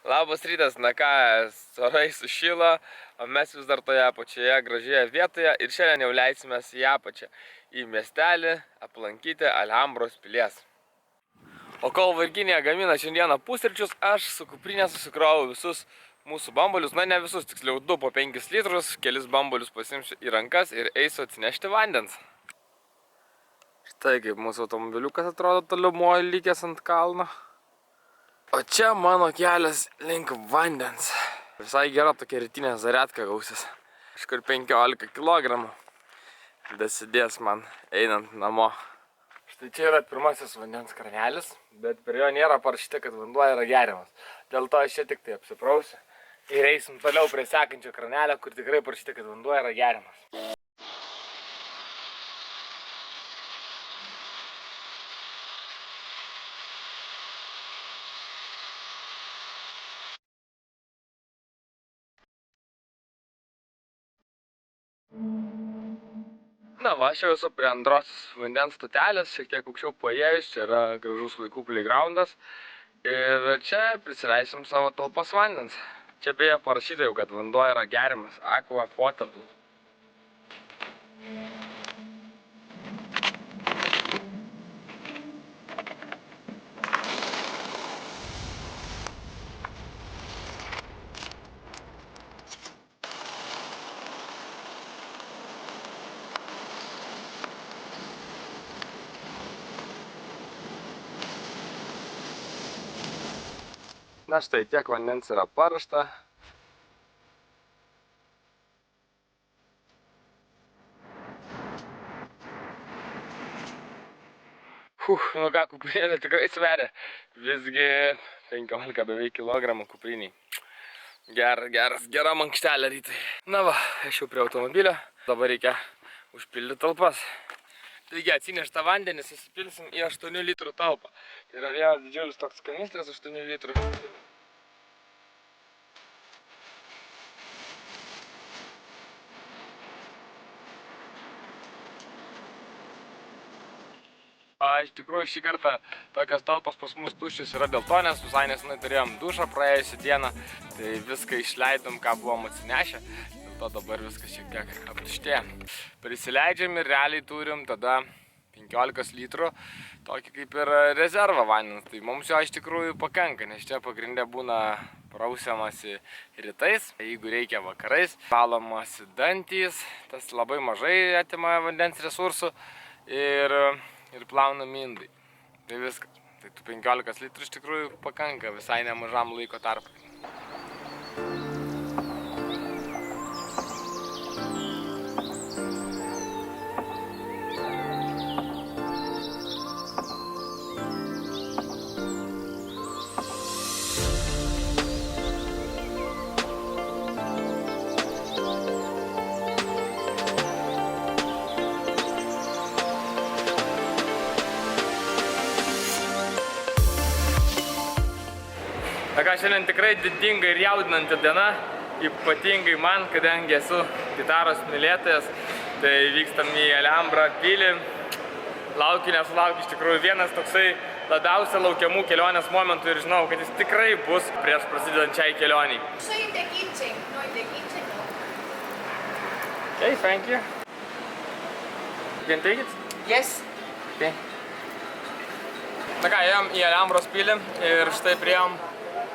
Labas rytas, na ką, orai sušilo, o mes vis dar toje pačioje gražioje vietoje ir šiandien jau leisimės į apačią, į miestelį aplankyti Alhambros pilies. O kol Virginija gamina šiandieną pusryčius, aš su kuprinė susikrovau visus mūsų bambalius, na ne visus, tiksliau 2 po 5 litrus, kelis bambalius pasimsiu į rankas ir eisiu atsinešti vandens. Štai kaip mūsų automobiliukas atrodo toliumoje lygęs ant kalno. O čia mano kelias link vandens. Visai gera tokia rytinė zaretka gausis. Kažkur 15 kg. Dasidės man einant namo. Štai čia yra pirmasis vandens kranelis, bet prie jo nėra parašyta, kad vanduo yra geriamas. Dėl to aš čia tik tai apsiprausiu ir eisim toliau prie sekančio kranelio, kur tikrai parašyta, kad vanduo yra geriamas. Na va, aš jau esu prie antrosios vandens stotelės, šiek tiek aukščiau paėjus, čia yra gražus vaikų playgroundas. Ir čia prisileisim savo talpos vandens. Čia beje parašyta jau, kad vanduo yra geriamas, aqua potable. Na štai, tiek vandens yra parašta. Nu ką, kuprinė tikrai sveria. Visgi 15 beveik kilogramų kupriniai. Gera mankštelė rytai. Na va, aš jau prie automobilio. Dabar reikia užpildyti talpas. Taigi atsineštą vandenį susipilsim į 8 litrų talpą. Tai yra vienas didžiulis toks kanistras 8 litrų. Iš tikrųjų šį kartą tokios talpos pas mus tuščios yra dėl to, nes visai nesenai turėjom dušą praėjusią dieną, tai viską išleidom, ką buvom atsinešę, dėl to dabar viskas šiek tiek aptuštėja. Prisileidžiam ir realiai turim tada 15 litrų, tokį kaip ir rezervą vandens, tai mums jo iš tikrųjų pakanka, nes čia pagrindė būna prausiamasi rytais, jeigu reikia vakarais, valomasi dantys, tas labai mažai atima vandens resursų ir plaunami indai. Tai viskas. Tai tų 15 litrų iš tikrųjų pakanka visai nemažam laiko tarpui. Na ką, šiandien tikrai didinga ir jaudinanti diena, ypatingai man, kadangi esu gitaros mylėtojas, tai vykstam į Alhambrą pilį. Laukiu, nesulaukiu iš tikrųjų vienas toksai labiausia laukiamų kelionės momentų ir žinau, kad jis tikrai bus prieš prasidedančiai kelioniai. Show in the kitchen. No, in the kitchen. Okay, thank you. You can take it? Yes. Okay. Na ką, ėjom į Alhambros pilį ir štai priėjom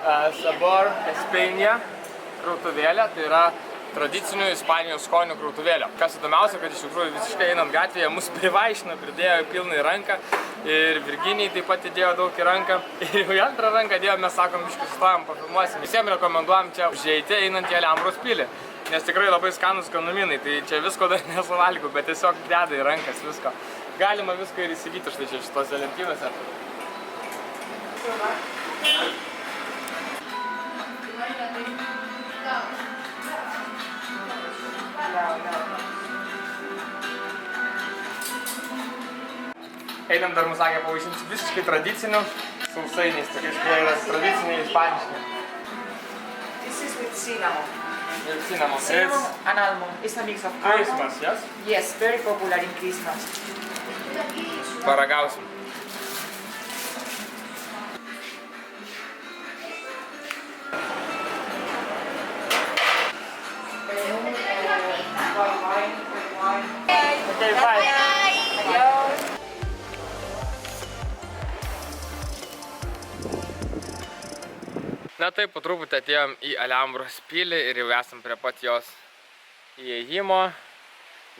Sabor Espeinia krautuvėlę, tai yra tradicinių Ispanijos skonių krautuvėlė. Kas įdomiausia, kad iš tikrųjų visiškai einant gatvėje mus privaišino, pridėjo pilną į ranką ir Virginijai taip pat įdėjo daug į ranką. Ir jau į antrą ranką dėjo, mes sakom, biškį sustojom, pafilmuosim. Visiems rekomenduojam čia užeiti einant į Alhambros pilį, nes tikrai labai skanus skanumynai, tai čia visko dar nesuvalgiau, bet tiesiog deda į rankas visko. Galima viską ir įsigyti štai čia šitose lentynose. Einam dar mus sakė pavaišinti visiškai tradicinių sausainiais, tokiais, kurie yra tradiciniai ispaniški. This is with cinnamon. With cinnamon. Cinnamon and almond. It's a mix of Christmas, almond. yes? Yes, very popular in Christmas. Paragausim. Na taip, po truputį atėjom į Alhambros pilį ir jau esam prie pat jos įėjimo.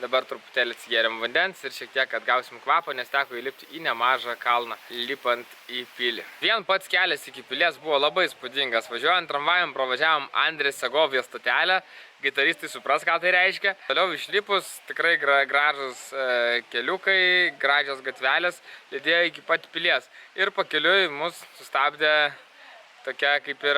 Dabar truputėlį atsigėrėm vandens ir šiek tiek atgausim kvapą, nes teko įlipti į nemažą kalną, lipant į pilį. Vien pats kelias iki pilies buvo labai įspūdingas. Važiuojant tramvajam pravažiavom Andrės Segovijos stotelę. Gitaristai supras, ką tai reiškia. Toliau išlipus tikrai gražus keliukai, gražios gatvelės lydėjo iki pat pilies. Ir pakeliui mus sustabdė tokia kaip ir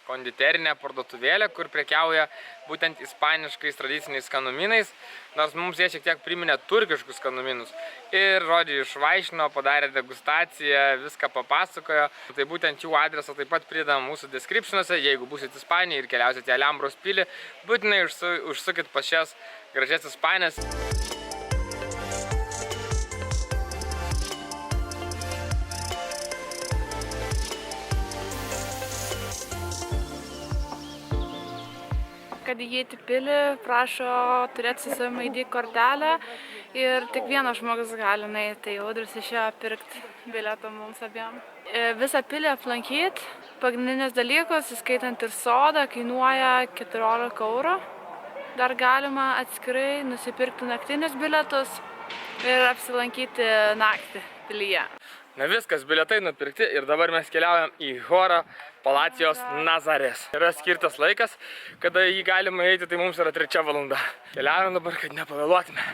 konditerinė parduotuvėlė, kur prekiauja būtent ispaniškais tradiciniais skanumynais, nors mums jie šiek tiek priminė turkiškus skanumynus. Ir žodžiu išvaišino, padarė degustaciją, viską papasakojo. Tai būtent jų adresą taip pat pridam mūsų descriptionuose. Jeigu būsit Ispanijoje ir keliausit į Alhambros pilį, būtinai užsukit pas šias gražias Ispanijas. Kad įeiti pilį, prašo turėti su savimi ID kortelę ir tik vienas žmogus gali nueiti, tai Audrius išėjo pirkti bilietą mums abiem. Visą pilį aplankyti, pagrindinius dalykus, įskaitant ir sodą, kainuoja 14 €. Dar galima atskirai nusipirkti naktinius bilietus ir apsilankyti naktį pilyje. Na viskas, bilietai nupirkti ir dabar mes keliaujam į Hora Palacijos Nazarės. Yra skirtas laikas, kada jį galima eiti, tai mums yra 3 valanda. Keliaujam dabar, kad nepavėluotume.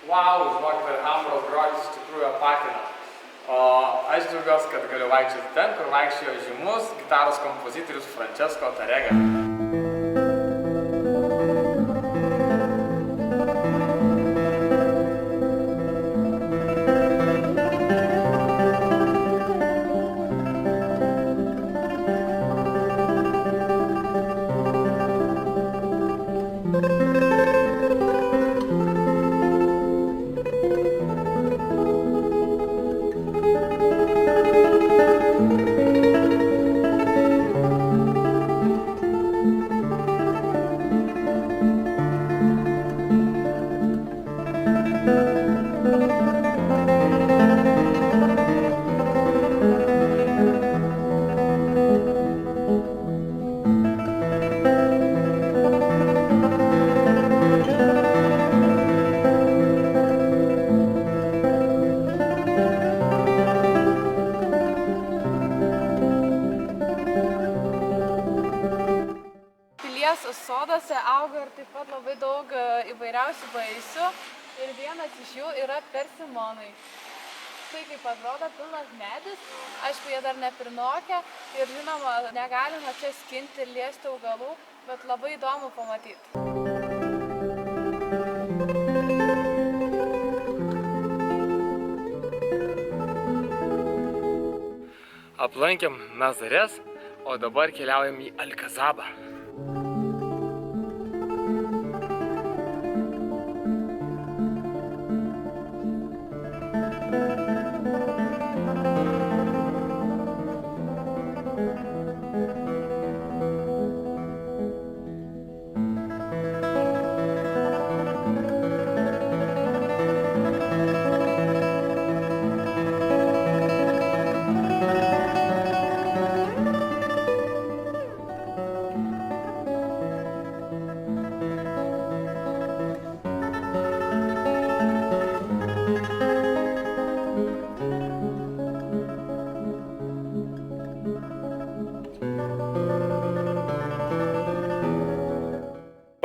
Vau, žinokit, Alhambros grožis iš tikrųjų apakina. O aš džiaugiuosi, kad galiu vaikščioti ten, kur vaikščiojo žymus gitaros kompozitorius Francesco Tárrega. Neries soduose auga ir taip pat labai daug įvairiausių vaisių ir vienas iš jų yra persimonai. Tai kaip atrodo pilnas medis, aišku, jie dar neprinokę ir žinoma, negalima čia skinti ir liesti augalų, bet labai įdomu pamatyti. Aplankėm Nazares, o dabar keliaujam į Alkazabą.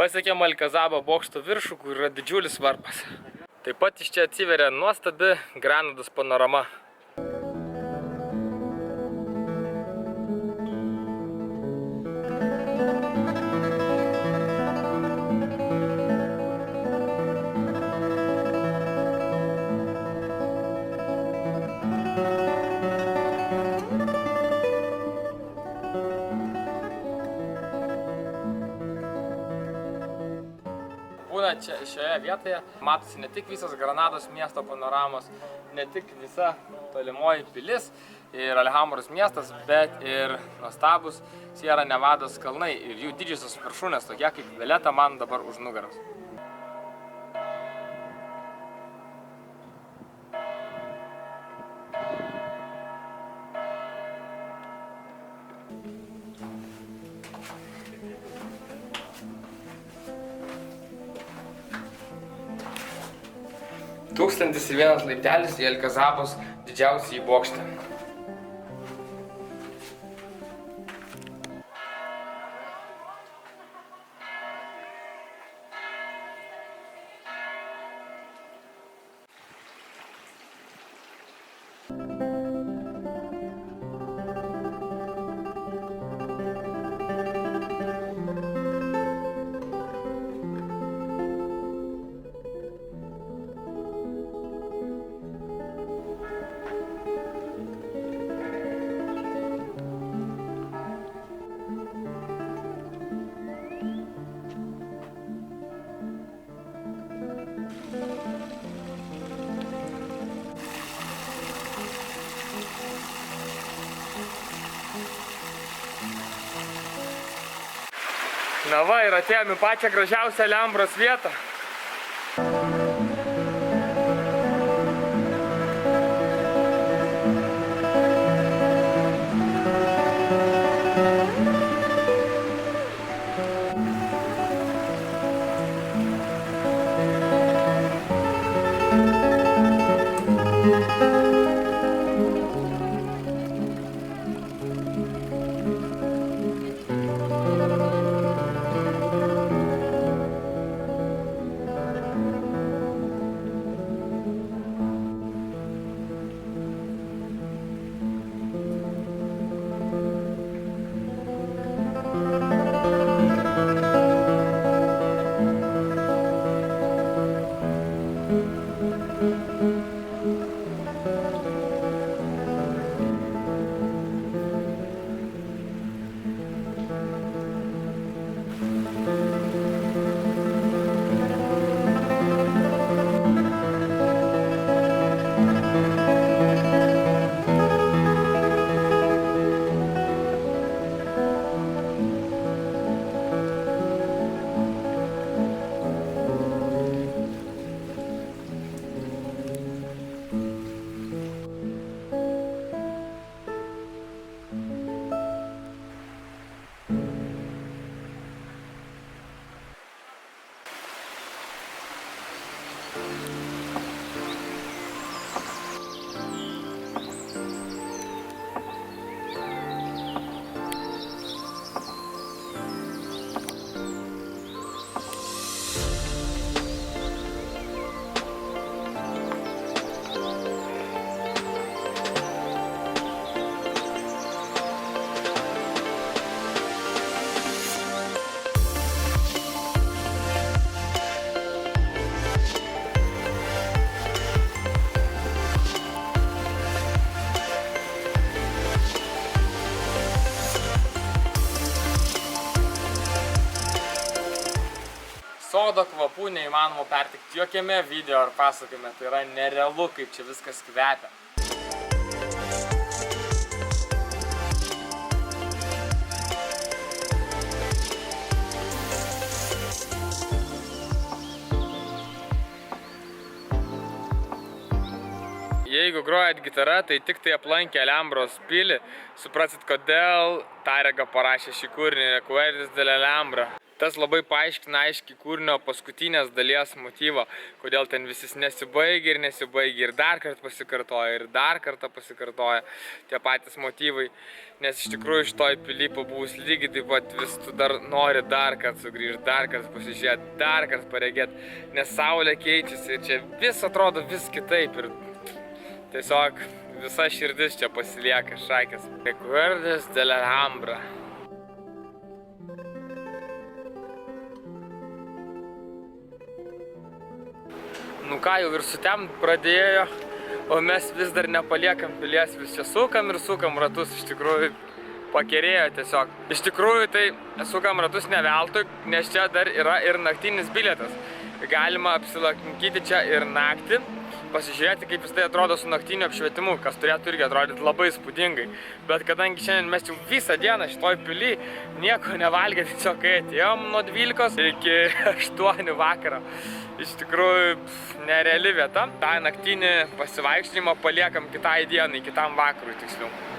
Pasiekėm Alkazabo bokšto viršų, kur yra didžiulis varpas. Taip pat iš čia atsiveria nuostabi Granados panorama. Būnant šioje vietoje matosi ne tik visas Granados miesto panoramos, ne tik visa tolimoji pilis ir Alhambros miestas, bet ir nuostabus Sierra Nevados kalnai ir jų didžiosios viršūnės, tokie kaip Veleta man dabar už nugaros. Tūkstantis ir vienas laiptelis į Alkazabos didžiausiąjį bokštą. Na va, ir atėjom į pačią gražiausią Alhambros vietą. sodo kvapų neįmanoma pertikti jokiame video ar pasakojime. Tai yra nerealu, kaip čia viskas kvepia. Jeigu grojat gitarą, tai tik tai aplankę Alhambros pilį, suprasit, kodėl Tarega parašė šį kūrinį Recuerdos de la Alhambra. Tas labai paaiškina aiškiai kūrinio paskutinės dalies motyvą, kodėl ten visis nesibaigia ir dar kartą pasikartoja ir dar kartą pasikartoja tie patys motyvai. Nes iš tikrųjų iš toj pily pabuvus lygiai taip pat vis tu dar nori dar kartą sugrįžti, dar kartą pasižiūrėti, dar kartą paregėti, nes saulė keičiasi ir čia vis atrodo vis kitaip ir tiesiog visa širdis čia pasilieka šakės. Recuerdos de la Alhambra. Nu ką, jau ir sutem pradėjo, o mes vis dar nepaliekam pilies, vis čia sukam ratus, iš tikrųjų pakerėjo tiesiog. Iš tikrųjų tai sukam ratus ne veltui, nes čia dar yra ir naktinis bilietas. Galima apsilankyti čia ir naktį, pasižiūrėti, kaip vis tai atrodo su naktiniu apšvietimu, kas turėtų irgi atrodyti labai įspūdingai. Bet kadangi šiandien mes jau visą dieną šitoj pily nieko nevalgė, tiesiog kai atėjom nuo 12 iki 8 vakaro. Iš tikrųjų nereali vieta. Ta naktinį pasivaikščiojimą paliekam kitai dienai, kitam vakarui tiksliau.